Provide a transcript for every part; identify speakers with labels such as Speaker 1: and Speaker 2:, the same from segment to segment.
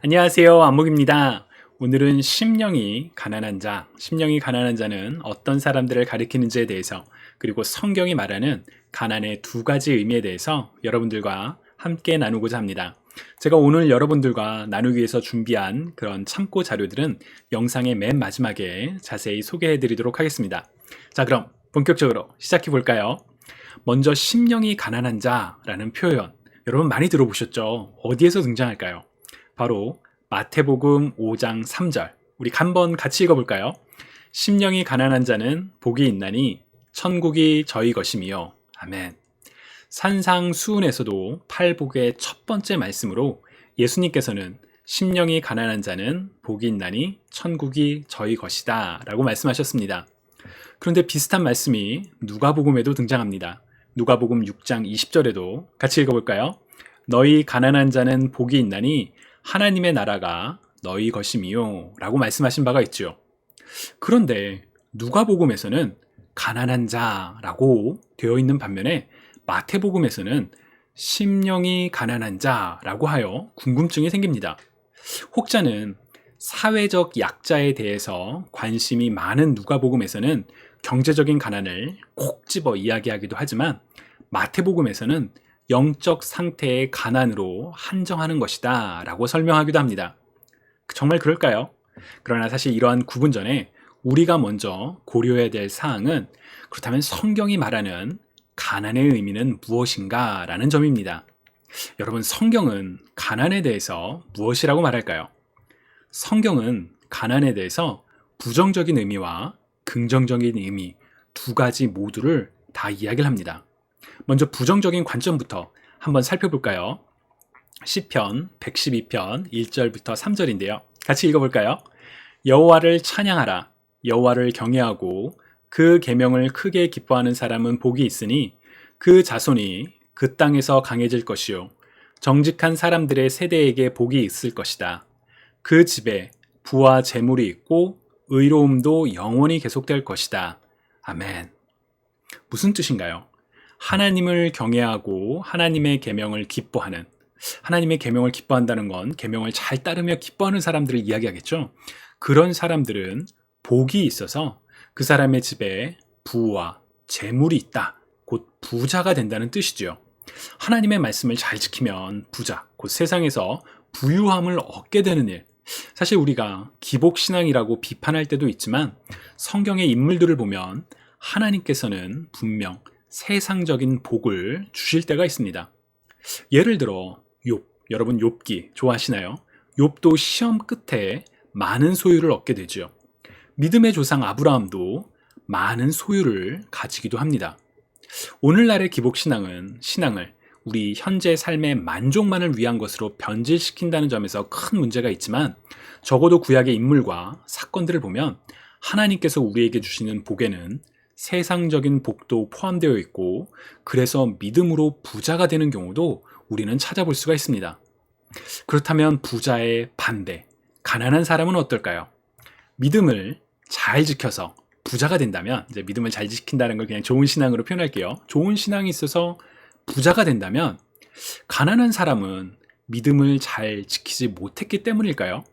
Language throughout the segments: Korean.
Speaker 1: 안녕하세요. 안목입니다. 오늘은 심령이 가난한 자는 어떤 사람들을 가리키는지에 대해서, 그리고 성경이 말하는 가난의 두 가지 의미에 대해서 여러분들과 함께 나누고자 합니다. 제가 오늘 여러분들과 나누기 위해서 준비한 그런 참고 자료들은 영상의 맨 마지막에 자세히 소개해 드리도록 하겠습니다. 자, 그럼 본격적으로 시작해 볼까요? 먼저 심령이 가난한 자라는 표현, 여러분 많이 들어보셨죠? 어디에서 등장할까요? 바로 마태복음 5장 3절, 우리 한번 같이 읽어볼까요? 심령이 가난한 자는 복이 있나니 천국이 저희 것임이요. 아멘. 산상수훈에서도 팔복의 첫 번째 말씀으로 예수님께서는 심령이 가난한 자는 복이 있나니 천국이 저희 것이다 라고 말씀하셨습니다. 그런데 비슷한 말씀이 누가복음에도 등장합니다. 누가복음 6장 20절에도 같이 읽어볼까요? 너희 가난한 자는 복이 있나니 하나님의 나라가 너희 것임이요 라고 말씀하신 바가 있죠. 그런데 누가복음에서는 가난한 자라고 되어 있는 반면에 마태복음에서는 심령이 가난한 자라고 하여 궁금증이 생깁니다. 혹자는 사회적 약자에 대해서 관심이 많은 누가복음에서는 경제적인 가난을 콕 집어 이야기하기도 하지만 마태복음에서는 영적 상태의 가난으로 한정하는 것이다 라고 설명하기도 합니다. 정말 그럴까요? 그러나 사실 이러한 구분 전에 우리가 먼저 고려해야 될 사항은, 그렇다면 성경이 말하는 가난의 의미는 무엇인가 라는 점입니다. 여러분, 성경은 가난에 대해서 무엇이라고 말할까요? 성경은 가난에 대해서 부정적인 의미와 긍정적인 의미 두 가지 모두를 다 이야기를 합니다. 먼저 부정적인 관점부터 한번 살펴볼까요? 시편 112편 1절부터 3절인데요. 같이 읽어볼까요? 여호와를 찬양하라. 여호와를 경외하고 그 계명을 크게 기뻐하는 사람은 복이 있으니 그 자손이 그 땅에서 강해질 것이요 정직한 사람들의 세대에게 복이 있을 것이다. 그 집에 부와 재물이 있고 의로움도 영원히 계속될 것이다. 아멘. 무슨 뜻인가요? 하나님을 경외하고 하나님의 계명을 기뻐하는, 하나님의 계명을 기뻐한다는 건 계명을 잘 따르며 기뻐하는 사람들을 이야기하겠죠. 그런 사람들은 복이 있어서 그 사람의 집에 부와 재물이 있다, 곧 부자가 된다는 뜻이죠. 하나님의 말씀을 잘 지키면 부자, 곧 세상에서 부유함을 얻게 되는 일. 사실 우리가 기복신앙이라고 비판할 때도 있지만 성경의 인물들을 보면 하나님께서는 분명 세상적인 복을 주실 때가 있습니다. 예를 들어 욥, 여러분 욥기 좋아하시나요? 욥도 시험 끝에 많은 소유를 얻게 되죠. 믿음의 조상 아브라함도 많은 소유를 가지기도 합니다. 오늘날의 기복신앙은 신앙을 우리 현재 삶의 만족만을 위한 것으로 변질시킨다는 점에서 큰 문제가 있지만, 적어도 구약의 인물과 사건들을 보면 하나님께서 우리에게 주시는 복에는 세상적인 복도 포함되어 있고, 그래서 믿음으로 부자가 되는 경우도 우리는 찾아볼 수가 있습니다. 그렇다면 부자의 반대, 가난한 사람은 어떨까요? 믿음을 잘 지켜서 부자가 된다면, 이제 믿음을 잘 지킨다는 걸 그냥 좋은 신앙으로 표현할게요. 좋은 신앙이 있어서 부자가 된다면, 가난한 사람은 믿음을 잘 지키지 못했기 때문일까요?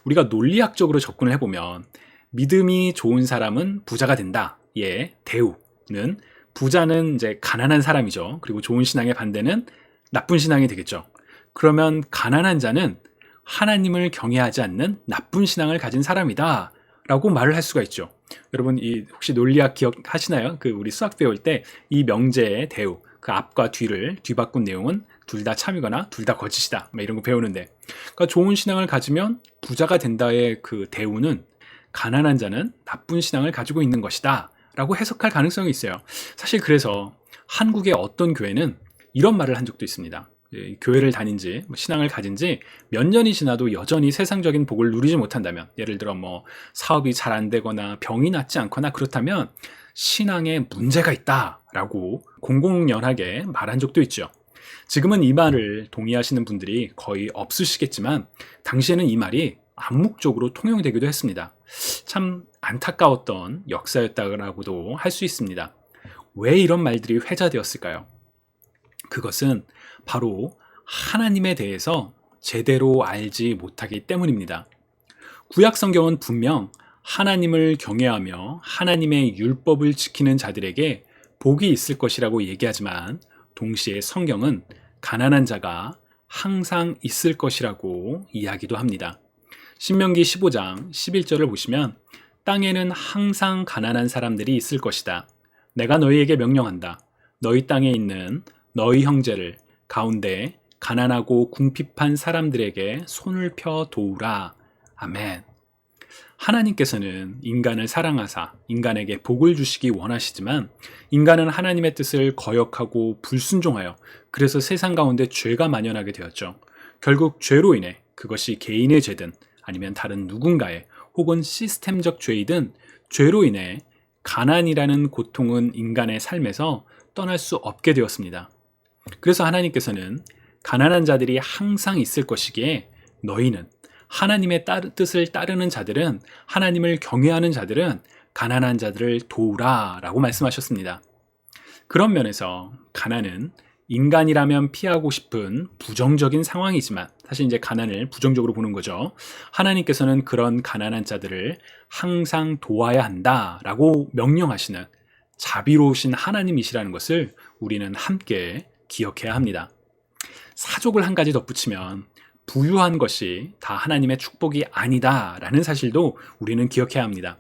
Speaker 1: 우리가 논리학적으로 접근을 해보면 믿음이 좋은 사람은 부자가 된다. 예, 대우는 부자는 이제 가난한 사람이죠. 그리고 좋은 신앙의 반대는 나쁜 신앙이 되겠죠. 그러면 가난한 자는 하나님을 경외하지 않는 나쁜 신앙을 가진 사람이다 라고 말을 할 수가 있죠. 여러분, 혹시 논리학 기억하시나요? 우리 수학 배울 때 이 명제의 대우, 그 앞과 뒤를 뒤바꾼 내용은 둘 다 참이거나 둘 다 거짓이다, 이런 거 배우는데, 그러니까 좋은 신앙을 가지면 부자가 된다의 그 대우는 가난한 자는 나쁜 신앙을 가지고 있는 것이다 라고 해석할 가능성이 있어요. 사실 그래서 한국의 어떤 교회는 이런 말을 한 적도 있습니다. 교회를 다닌 지, 신앙을 가진 지 몇 년이 지나도 여전히 세상적인 복을 누리지 못한다면, 예를 들어 사업이 잘 안 되거나 병이 낫지 않거나 그렇다면 신앙에 문제가 있다라고 공공연하게 말한 적도 있죠. 지금은 이 말을 동의하시는 분들이 거의 없으시겠지만, 당시에는 이 말이 암묵적으로 통용되기도 했습니다. 참 안타까웠던 역사였다고도 할 수 있습니다. 왜 이런 말들이 회자되었을까요? 그것은 바로 하나님에 대해서 제대로 알지 못하기 때문입니다. 구약 성경은 분명 하나님을 경외하며 하나님의 율법을 지키는 자들에게 복이 있을 것이라고 얘기하지만 동시에 성경은 가난한 자가 항상 있을 것이라고 이야기도 합니다. 신명기 15장 11절을 보시면 땅에는 항상 가난한 사람들이 있을 것이다. 내가 너희에게 명령한다. 너희 땅에 있는 너희 형제를 가운데 가난하고 궁핍한 사람들에게 손을 펴 도우라. 아멘. 하나님께서는 인간을 사랑하사 인간에게 복을 주시기 원하시지만 인간은 하나님의 뜻을 거역하고 불순종하여 그래서 세상 가운데 죄가 만연하게 되었죠. 결국 죄로 인해 그것이 개인의 죄든 아니면 다른 누군가의 혹은 시스템적 죄이든 죄로 인해 가난이라는 고통은 인간의 삶에서 떠날 수 없게 되었습니다. 그래서 하나님께서는 가난한 자들이 항상 있을 것이기에 너희는 하나님의 뜻을 따르는 자들은 하나님을 경외하는 자들은 가난한 자들을 도우라 라고 말씀하셨습니다. 그런 면에서 가난은 인간이라면 피하고 싶은 부정적인 상황이지만 사실 이제 가난을 부정적으로 보는 거죠. 하나님께서는 그런 가난한 자들을 항상 도와야 한다라고 명령하시는 자비로우신 하나님이시라는 것을 우리는 함께 기억해야 합니다. 사족을 한 가지 덧붙이면 부유한 것이 다 하나님의 축복이 아니다라는 사실도 우리는 기억해야 합니다.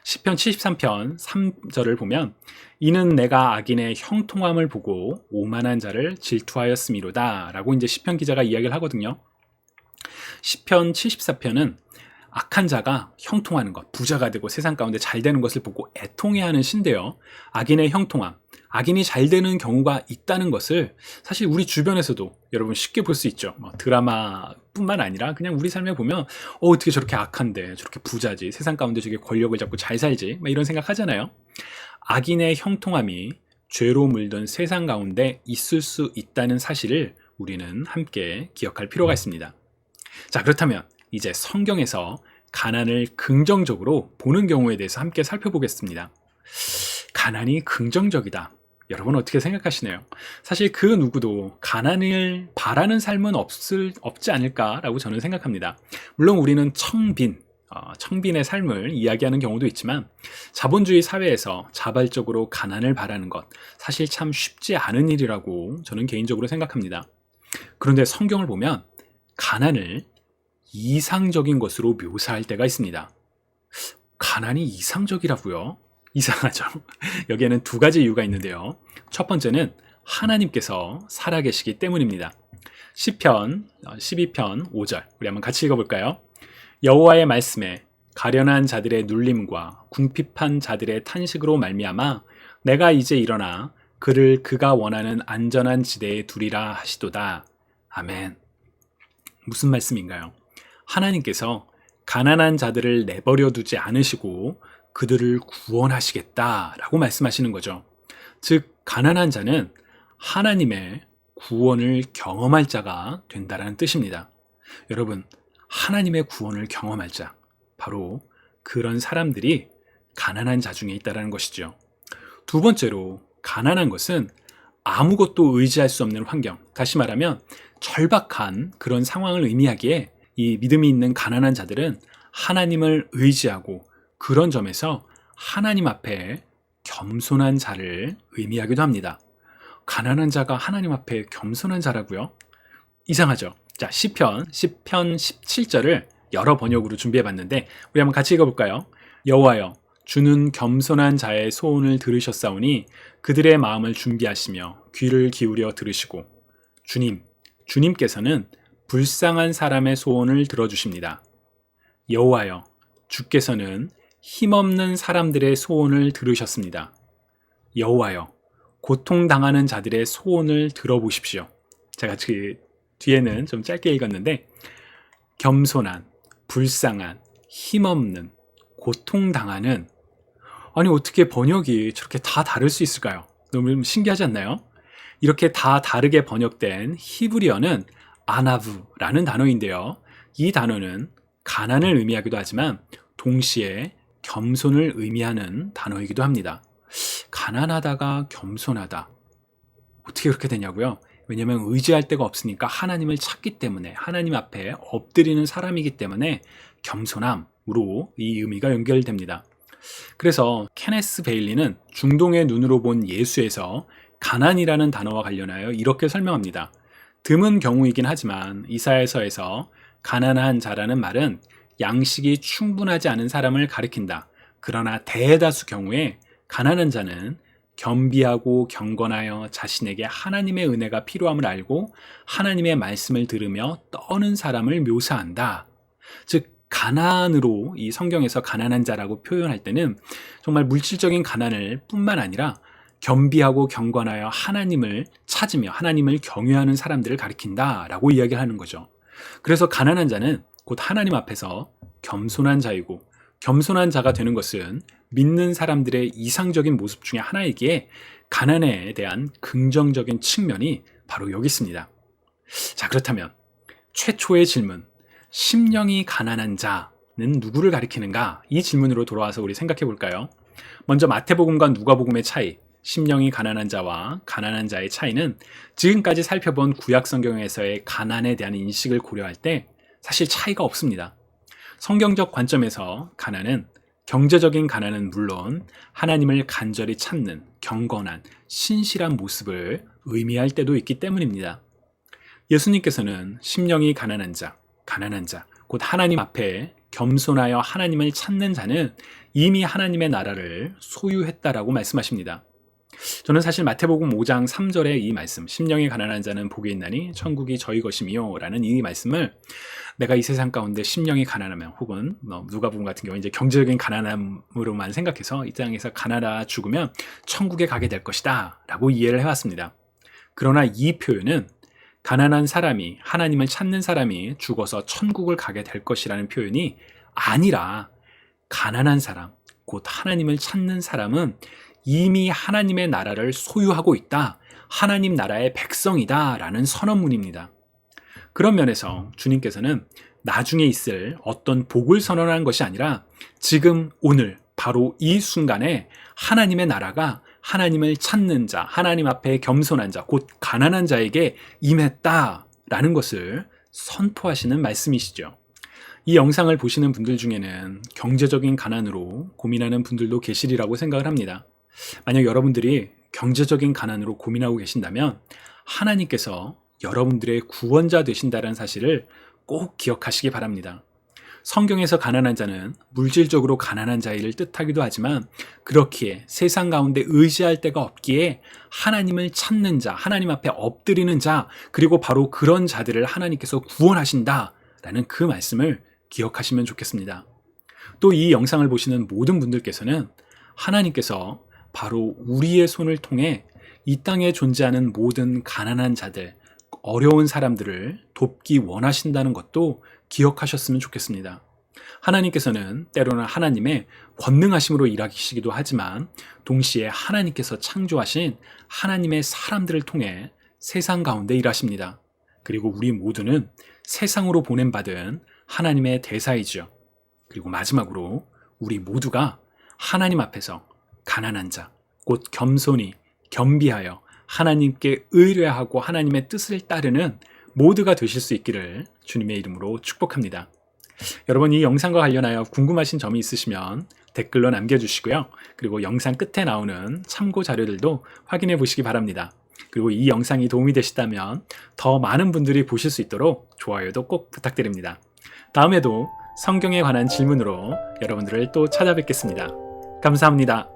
Speaker 1: 시편 73편 3절을 보면 이는 내가 악인의 형통함을 보고 오만한 자를 질투하였음이로다 라고 이제 시편 기자가 이야기를 하거든요. 시편 74편은 악한 자가 형통하는 것, 부자가 되고 세상 가운데 잘 되는 것을 보고 애통해하는 시인데요. 악인의 형통함, 악인이 잘 되는 경우가 있다는 것을 사실 우리 주변에서도 여러분 쉽게 볼 수 있죠. 드라마뿐만 아니라 그냥 우리 삶에 보면 어떻게 저렇게 악한데 저렇게 부자지, 세상 가운데 저게 권력을 잡고 잘 살지 이런 생각 하잖아요. 악인의 형통함이 죄로 물든 세상 가운데 있을 수 있다는 사실을 우리는 함께 기억할 필요가 있습니다. 자, 그렇다면 이제 성경에서 가난을 긍정적으로 보는 경우에 대해서 함께 살펴보겠습니다. 가난이 긍정적이다. 여러분 어떻게 생각하시나요? 사실 그 누구도 가난을 바라는 삶은 없지 않을까라고 저는 생각합니다. 물론 우리는 청빈의 삶을 이야기하는 경우도 있지만 자본주의 사회에서 자발적으로 가난을 바라는 것 사실 참 쉽지 않은 일이라고 저는 개인적으로 생각합니다. 그런데 성경을 보면 가난을 이상적인 것으로 묘사할 때가 있습니다. 가난이 이상적이라고요? 이상하죠. 여기에는 두 가지 이유가 있는데요. 첫 번째는 하나님께서 살아계시기 때문입니다. 시편 12편 5절 우리 한번 같이 읽어볼까요? 여호와의 말씀에 가련한 자들의 눌림과 궁핍한 자들의 탄식으로 말미암아 내가 이제 일어나 그를 그가 원하는 안전한 지대에 두리라 하시도다. 아멘. 무슨 말씀인가요? 하나님께서 가난한 자들을 내버려 두지 않으시고 그들을 구원하시겠다라고 말씀하시는 거죠. 즉 가난한 자는 하나님의 구원을 경험할 자가 된다라는 뜻입니다. 여러분, 하나님의 구원을 경험할 자, 바로 그런 사람들이 가난한 자 중에 있다는 것이죠. 두 번째로 가난한 것은 아무것도 의지할 수 없는 환경, 다시 말하면 절박한 그런 상황을 의미하기에 이 믿음이 있는 가난한 자들은 하나님을 의지하고 그런 점에서 하나님 앞에 겸손한 자를 의미하기도 합니다. 가난한 자가 하나님 앞에 겸손한 자라고요? 이상하죠? 자, 시편 17절을 여러 번역으로 준비해봤는데 우리 한번 같이 읽어볼까요? 여호와여, 주는 겸손한 자의 소원을 들으셨사오니 그들의 마음을 준비하시며 귀를 기울여 들으시고 주님께서는 불쌍한 사람의 소원을 들어주십니다. 여호와여, 주께서는 힘없는 사람들의 소원을 들으셨습니다. 여호와여, 고통당하는 자들의 소원을 들어보십시오. 제가 그 뒤에는 좀 짧게 읽었는데 겸손한, 불쌍한, 힘없는, 고통당하는 아니 어떻게 번역이 저렇게 다 다를 수 있을까요? 너무 신기하지 않나요? 이렇게 다 다르게 번역된 히브리어는 아나브라는 단어인데요. 이 단어는 가난을 의미하기도 하지만 동시에 겸손을 의미하는 단어이기도 합니다. 가난하다가 겸손하다. 어떻게 그렇게 되냐고요? 왜냐하면 의지할 데가 없으니까 하나님을 찾기 때문에, 하나님 앞에 엎드리는 사람이기 때문에 겸손함으로 이 의미가 연결됩니다. 그래서 케네스 베일리는 중동의 눈으로 본 예수에서 가난이라는 단어와 관련하여 이렇게 설명합니다. 드문 경우이긴 하지만 이사야서에서 가난한 자라는 말은 양식이 충분하지 않은 사람을 가리킨다. 그러나 대다수 경우에 가난한 자는 겸비하고 경건하여 자신에게 하나님의 은혜가 필요함을 알고 하나님의 말씀을 들으며 떠는 사람을 묘사한다. 즉 가난으로 이 성경에서 가난한 자라고 표현할 때는 정말 물질적인 가난을 뿐만 아니라 겸비하고 경건하여 하나님을 찾으며 하나님을 경외하는 사람들을 가리킨다라고 이야기를 하는 거죠. 그래서 가난한 자는 곧 하나님 앞에서 겸손한 자이고, 겸손한 자가 되는 것은 믿는 사람들의 이상적인 모습 중에 하나이기에 가난에 대한 긍정적인 측면이 바로 여기 있습니다. 자, 그렇다면 최초의 질문, 심령이 가난한 자는 누구를 가리키는가? 이 질문으로 돌아와서 우리 생각해 볼까요? 먼저 마태복음과 누가복음의 차이, 심령이 가난한 자와 가난한 자의 차이는 지금까지 살펴본 구약 성경에서의 가난에 대한 인식을 고려할 때 사실 차이가 없습니다. 성경적 관점에서 가난은, 경제적인 가난은 물론 하나님을 간절히 찾는 경건한 신실한 모습을 의미할 때도 있기 때문입니다. 예수님께서는 심령이 가난한 자, 곧 하나님 앞에 겸손하여 하나님을 찾는 자는 이미 하나님의 나라를 소유했다라고 말씀하십니다. 저는 사실 마태복음 5장 3절의 이 말씀, 심령이 가난한 자는 복이 있나니 천국이 저희 것이며 라는 이 말씀을 내가 이 세상 가운데 심령이 가난하면, 혹은 누가복음 같은 경우 이제 경제적인 가난함으로만 생각해서 이 땅에서 가난하다 죽으면 천국에 가게 될 것이다 라고 이해를 해왔습니다. 그러나 이 표현은 가난한 사람이, 하나님을 찾는 사람이 죽어서 천국을 가게 될 것이라는 표현이 아니라, 가난한 사람, 곧 하나님을 찾는 사람은 이미 하나님의 나라를 소유하고 있다, 하나님 나라의 백성이다 라는 선언문입니다. 그런 면에서 주님께서는 나중에 있을 어떤 복을 선언한 것이 아니라 지금 오늘 바로 이 순간에 하나님의 나라가 하나님을 찾는 자, 하나님 앞에 겸손한 자, 곧 가난한 자에게 임했다라는 것을 선포하시는 말씀이시죠. 이 영상을 보시는 분들 중에는 경제적인 가난으로 고민하는 분들도 계시리라고 생각을 합니다. 만약 여러분들이 경제적인 가난으로 고민하고 계신다면 하나님께서 여러분들의 구원자 되신다는 사실을 꼭 기억하시기 바랍니다. 성경에서 가난한 자는 물질적으로 가난한 자를 뜻하기도 하지만, 그렇기에 세상 가운데 의지할 데가 없기에 하나님을 찾는 자, 하나님 앞에 엎드리는 자, 그리고 바로 그런 자들을 하나님께서 구원하신다라는 그 말씀을 기억하시면 좋겠습니다. 또 이 영상을 보시는 모든 분들께서는 하나님께서 바로 우리의 손을 통해 이 땅에 존재하는 모든 가난한 자들, 어려운 사람들을 돕기 원하신다는 것도 기억하셨으면 좋겠습니다. 하나님께서는 때로는 하나님의 권능하심으로 일하시기도 하지만 동시에 하나님께서 창조하신 하나님의 사람들을 통해 세상 가운데 일하십니다. 그리고 우리 모두는 세상으로 보냄받은 하나님의 대사이죠. 그리고 마지막으로 우리 모두가 하나님 앞에서 가난한 자, 곧 겸손히 겸비하여 하나님께 의뢰하고 하나님의 뜻을 따르는 모두가 되실 수 있기를 주님의 이름으로 축복합니다. 여러분, 이 영상과 관련하여 궁금하신 점이 있으시면 댓글로 남겨주시고요. 그리고 영상 끝에 나오는 참고 자료들도 확인해 보시기 바랍니다. 그리고 이 영상이 도움이 되시다면 더 많은 분들이 보실 수 있도록 좋아요도 꼭 부탁드립니다. 다음에도 성경에 관한 질문으로 여러분들을 또 찾아뵙겠습니다. 감사합니다.